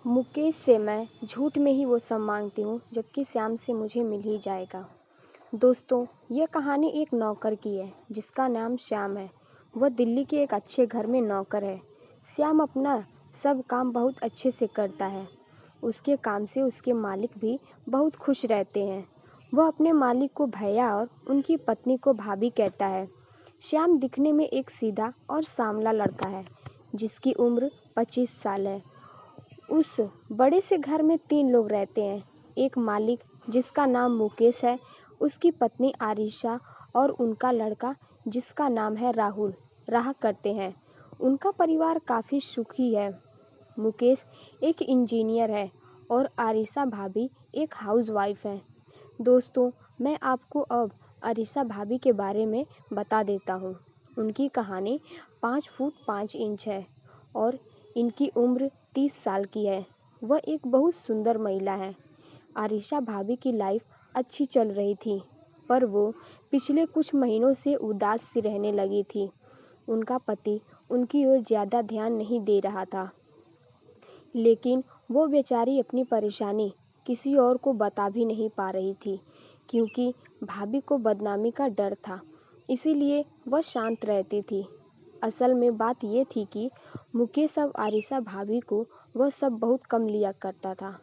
मुकेश से मैं झूठ में ही वो सब मांगती हूँ जबकि श्याम से मुझे मिल ही जाएगा। दोस्तों, ये कहानी एक नौकर की है जिसका नाम श्याम है। वह दिल्ली के एक अच्छे घर में नौकर है। श्याम अपना सब काम बहुत अच्छे से करता है। उसके काम से उसके मालिक भी बहुत खुश रहते हैं। वह अपने मालिक को भैया और उनकी पत्नी को भाभी कहता है। श्याम दिखने में एक सीधा और सांवला लड़का है जिसकी उम्र 25 साल है। उस बड़े से घर में 3 लोग रहते हैं। एक मालिक जिसका नाम मुकेश है, उसकी पत्नी आरिशा और उनका लड़का जिसका नाम है राहुल रहा करते हैं। उनका परिवार काफ़ी सुखी है। मुकेश एक इंजीनियर है और आरिशा भाभी एक हाउसवाइफ है। दोस्तों, मैं आपको अब आरिशा भाभी के बारे में बता देता हूँ। उनकी कहानी 5 फुट 5 इंच है और इनकी उम्र 30 साल की है। वह एक बहुत सुंदर महिला है। आरिशा भाभी की लाइफ अच्छी चल रही थी, पर वो पिछले कुछ महीनों से उदास सी रहने लगी थी। उनका पति उनकी ओर ज़्यादा ध्यान नहीं दे रहा था, लेकिन वो बेचारी अपनी परेशानी किसी और को बता भी नहीं पा रही थी, क्योंकि भाभी को बदनामी का डर था। इसीलिए वह शांत रहती थी। असल में बात ये थी कि मुकेश अब आरिशा भाभी को वह सब बहुत कम लिया करता था।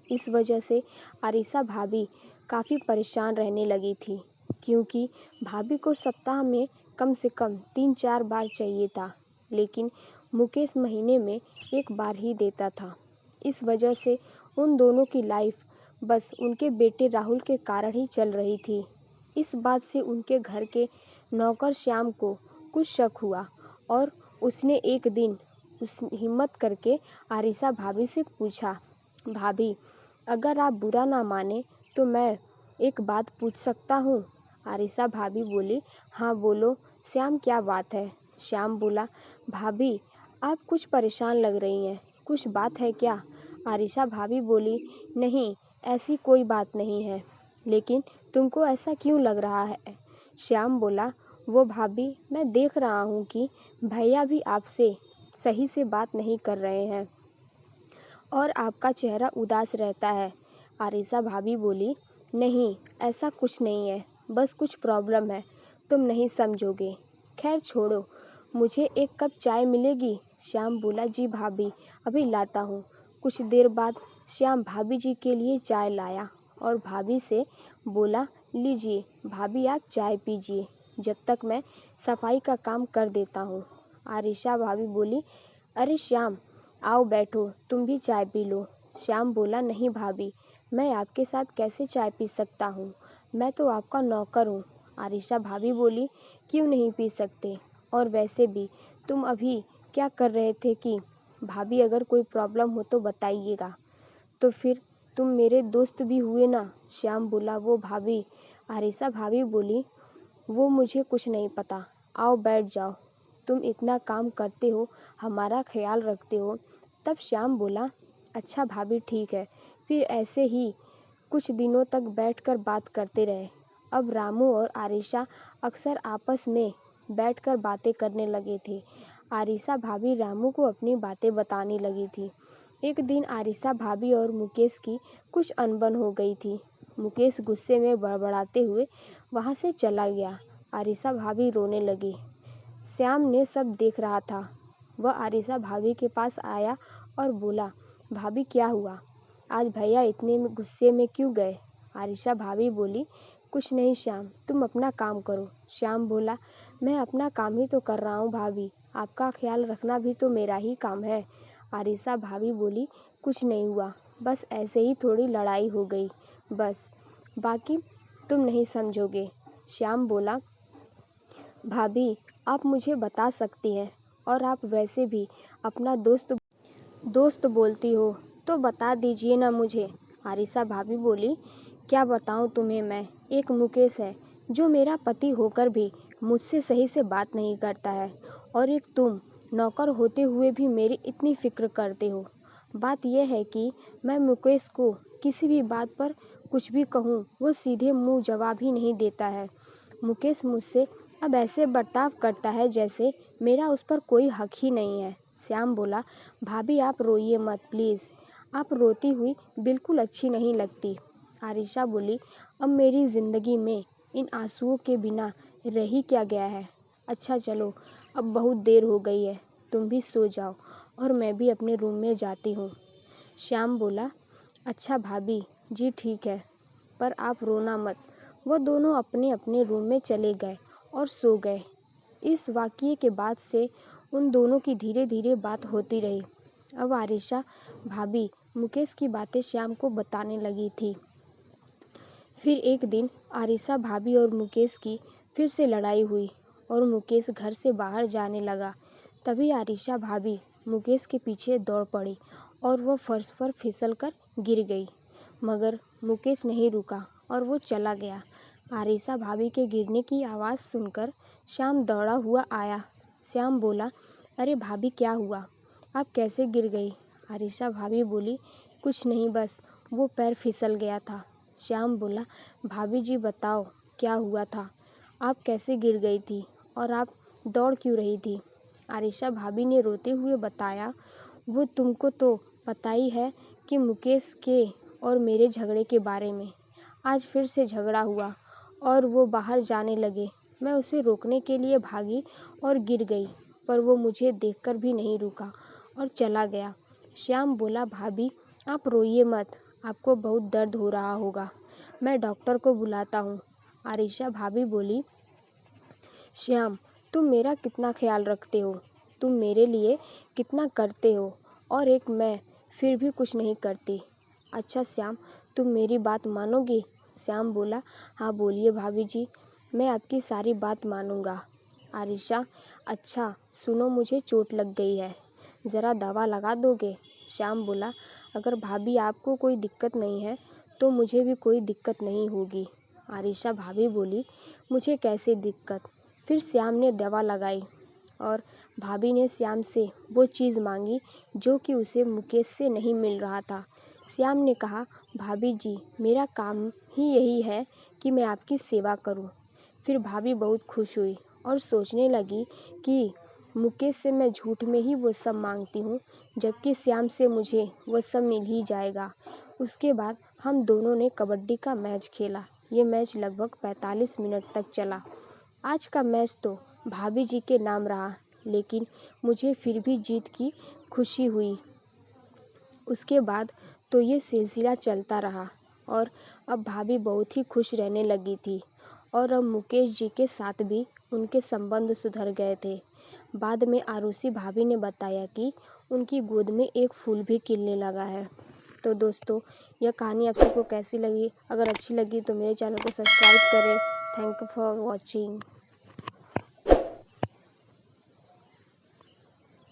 इस वजह से आरिशा भाभी काफ़ी परेशान रहने लगी थी, क्योंकि भाभी को सप्ताह में कम से कम 3-4 बार चाहिए था, लेकिन मुकेश महीने में 1 बार ही देता था। इस वजह से उन दोनों की लाइफ बस उनके बेटे राहुल के कारण ही चल रही थी। इस बात से उनके घर के नौकर श्याम को कुछ शक हुआ और उसने एक दिन हिम्मत करके आरिशा भाभी से पूछा, भाभी, अगर आप बुरा ना माने तो मैं एक बात पूछ सकता हूँ? आरिशा भाभी बोली, हाँ बोलो श्याम, क्या बात है? श्याम बोला, भाभी आप कुछ परेशान लग रही हैं, कुछ बात है क्या? आरिशा भाभी बोली, नहीं ऐसी कोई बात नहीं है, लेकिन तुमको ऐसा क्यों लग रहा है? श्याम बोला, वो भाभी मैं देख रहा हूँ कि भैया भी आपसे सही से बात नहीं कर रहे हैं और आपका चेहरा उदास रहता है। आरिशा भाभी बोली, नहीं ऐसा कुछ नहीं है, बस कुछ प्रॉब्लम है, तुम नहीं समझोगे। खैर छोड़ो, मुझे 1 कप चाय मिलेगी? श्याम बोला, जी भाभी अभी लाता हूँ। कुछ देर बाद श्याम भाभी जी के लिए चाय लाया और भाभी से बोला, लीजिए भाभी आप चाय पीजिए, जब तक मैं सफाई का काम कर देता हूँ। आरिशा भाभी बोली, अरे श्याम आओ बैठो, तुम भी चाय पी लो। श्याम बोला, नहीं भाभी, मैं आपके साथ कैसे चाय पी सकता हूँ, मैं तो आपका नौकर हूँ। आरिशा भाभी बोली, क्यों नहीं पी सकते, और वैसे भी तुम अभी क्या कर रहे थे कि भाभी अगर कोई प्रॉब्लम हो तो बताइएगा, तो फिर तुम मेरे दोस्त भी हुए ना। श्याम बोला, वो भाभी। आरिशा भाभी बोली, वो मुझे कुछ नहीं पता, आओ बैठ जाओ, तुम इतना काम करते हो, हमारा ख्याल रखते हो। तब श्याम बोला, अच्छा भाभी ठीक है। फिर ऐसे ही कुछ दिनों तक बैठकर बात करते रहे। अब रामू और आरिशा अक्सर आपस में बैठकर बातें करने लगे थे। आरिशा भाभी रामू को अपनी बातें बताने लगी थी। एक दिन आरिशा भाभी और मुकेश की कुछ अनबन हो गई थी। मुकेश गुस्से में बड़बड़ाते हुए वहाँ से चला गया। आरिशा भाभी रोने लगी। श्याम ने सब देख रहा था। वह आरिशा भाभी के पास आया और बोला, भाभी क्या हुआ, आज भैया इतने गुस्से में क्यों गए? आरिशा भाभी बोली, कुछ नहीं श्याम, तुम अपना काम करो। श्याम बोला, मैं अपना काम ही तो कर रहा हूँ भाभी, आपका ख्याल रखना भी तो मेरा ही काम है। आरिशा भाभी बोली, कुछ नहीं हुआ, बस ऐसे ही थोड़ी लड़ाई हो गई, बस, बाकी तुम नहीं समझोगे। श्याम बोला, भाभी आप मुझे बता सकती हैं, और आप वैसे भी अपना दोस्त बोलती हो, तो बता दीजिए ना मुझे। आरिशा भाभी बोली, क्या बताऊं तुम्हें मैं, एक मुकेश है जो मेरा पति होकर भी मुझसे सही से बात नहीं करता है, और एक तुम नौकर होते हुए भी मेरी इतनी फिक्र करते हो। बात यह है कि मैं मुकेश को किसी भी बात पर कुछ भी कहूँ, वो सीधे मुंह जवाब ही नहीं देता है। मुकेश मुझसे अब ऐसे बर्ताव करता है जैसे मेरा उस पर कोई हक ही नहीं है। श्याम बोला, भाभी आप रोइए मत प्लीज़। आप रोती हुई बिल्कुल अच्छी नहीं लगती। आरिशा बोली, अब मेरी ज़िंदगी में इन आंसुओं के बिना रह ही क्या गया है। अच्छा चलो, अब बहुत देर हो गई है, तुम भी सो जाओ और मैं भी अपने रूम में जाती हूँ। श्याम बोला, अच्छा भाभी जी ठीक है, पर आप रोना मत। वह दोनों अपने अपने रूम में चले गए और सो गए। इस वाक़ये के बाद से उन दोनों की धीरे धीरे बात होती रही। अब आरिशा भाभी मुकेश की बातें श्याम को बताने लगी थी। फिर एक दिन आरिशा भाभी और मुकेश की फिर से लड़ाई हुई और मुकेश घर से बाहर जाने लगा। तभी आरिशा भाभी मुकेश के पीछे दौड़ पड़ी और वह फर्श पर फिसल कर गिर गई। मगर मुकेश नहीं रुका और वो चला गया। आरिशा भाभी के गिरने की आवाज़ सुनकर श्याम दौड़ा हुआ आया। श्याम बोला, अरे भाभी क्या हुआ? आप कैसे गिर गई? आरिशा भाभी बोली, कुछ नहीं, बस वो पैर फिसल गया था। श्याम बोला, भाभी जी बताओ क्या हुआ था? आप कैसे गिर गई थी और आप दौड़ क्यों रही थी? आरिशा भाभी ने रोते हुए बताया, वो तुमको तो पता ही है कि मुकेश के और मेरे झगड़े के बारे में। आज फिर से झगड़ा हुआ और वो बाहर जाने लगे। मैं उसे रोकने के लिए भागी और गिर गई, पर वो मुझे देखकर भी नहीं रुका और चला गया। श्याम बोला, भाभी आप रोइए मत, आपको बहुत दर्द हो रहा होगा, मैं डॉक्टर को बुलाता हूँ। आरिशा भाभी बोली, श्याम तुम मेरा कितना ख्याल रखते हो, तुम मेरे लिए कितना करते हो, और एक मैं फिर भी कुछ नहीं करती। अच्छा श्याम, तुम मेरी बात मानोगे? श्याम बोला, हाँ बोलिए भाभी जी, मैं आपकी सारी बात मानूंगा। आरिशा, अच्छा सुनो, मुझे चोट लग गई है, ज़रा दवा लगा दोगे? श्याम बोला, अगर भाभी आपको कोई दिक्कत नहीं है तो मुझे भी कोई दिक्कत नहीं होगी। आरिशा भाभी बोली, मुझे कैसे दिक्कत? फिर श्याम ने दवा लगाई और भाभी ने श्याम से वो चीज़ मांगी जो कि उसे मुकेश से नहीं मिल रहा था। श्याम ने कहा, भाभी जी मेरा काम ही यही है कि मैं आपकी सेवा करूं। फिर भाभी बहुत खुश हुई और सोचने लगी कि मुकेश से मैं झूठ में ही वो सब मांगती हूँ, जबकि श्याम से मुझे वो सब मिल ही जाएगा। उसके बाद हम दोनों ने कबड्डी का मैच खेला। ये मैच लगभग 45 मिनट तक चला। आज का मैच तो भाभी जी के नाम रहा, लेकिन मुझे फिर भी जीत की खुशी हुई। उसके बाद तो ये सिलसिला चलता रहा और अब भाभी बहुत ही खुश रहने लगी थी और अब मुकेश जी के साथ भी उनके संबंध सुधर गए थे। बाद में आरुषि भाभी ने बताया कि उनकी गोद में एक फूल भी खिलने लगा है। तो दोस्तों, यह कहानी आप सबको कैसी लगी? अगर अच्छी लगी तो मेरे चैनल को सब्सक्राइब करें। Thank you for watching.